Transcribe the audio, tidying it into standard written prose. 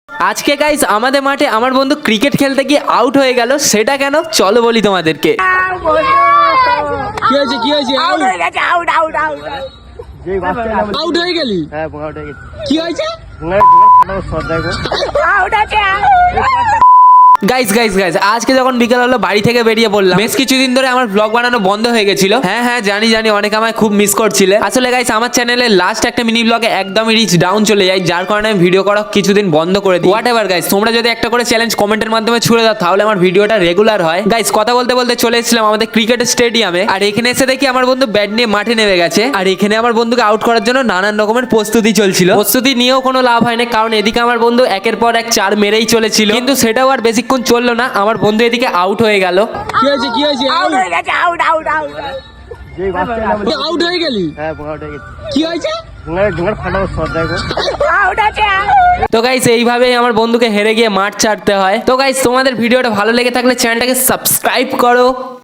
আজকে গাইস আমাদের মাঠে আমার বন্ধু ক্রিকেট খেলতে গিয়ে আউট হয়ে গেল। সেটা কেন চলো বলি তোমাদেরকে। কি হয়েছে কি হয়েছে? আউট হয়ে গেছে, আউট আউট আউট আউট হয়ে গেলি? হ্যাঁ আউট হয়ে গেছে। কি হয়েছে? আউট আছে। গাইস গাইস গাইস আজকে যখন বিকেল হলো বাড়ি থেকে বেরিয়ে পড়লাম। বেশ কিছুদিন ধরে আমার ব্লগ বানানো বন্ধ হয়ে গেছিল। হ্যাঁ হ্যাঁ জানি জানি অনেকে আমায় খুব মিস করছিলে। আসলে গাইস আমার চ্যানেলে লাস্ট একটা মিনি ব্লগে একদমই রিচ ডাউন চলে যায়, যার কারণে আমি ভিডিও করা কিছুদিন বন্ধ করে দিই। হোয়াট এভার গাইস, তোমরা যদি একটা করে চ্যালেঞ্জ কমেন্টের মাধ্যমে ছুড়ে দাও তাহলে আমার ভিডিওটা রেগুলার হয়। গাইস কথা বলতে বলতে চলে এসেছিলাম আমাদের ক্রিকেট স্টেডিয়ামে, আর এখানে এসে দেখি আমার বন্ধু ব্যাট নিয়ে মাঠে নেমে গেছে। আর এখানে আমার বন্ধুকে আউট করার জন্য নানান রকমের প্রস্তুতি চলছিল। প্রস্তুতি নিয়েও কোনো লাভ হয় না, কারণ এদিকে আমার বন্ধু একের পর এক চার মেরেই চলেছিল, কিন্তু সেটাও আর বেশিক্ষণ চললো না। আমার বন্ধু এদিকে আউট হয়ে গেল। কি হয়েছে কি হয়েছে? আউট হয়ে গেছে, আউট আউট আউট আউট হয়ে গেলি? হ্যাঁ আউট হয়ে গেছে। কি হয়েছে? আউট আছে। তো গাইস এইভাবেই আমার বন্ধুকে হেরে গিয়ে মাঠ ছাড়তে হয়। তো গাইস তোমাদের ভিডিওটা ভালো লেগে থাকলে চ্যানেলটাকে সাবস্ক্রাইব করো।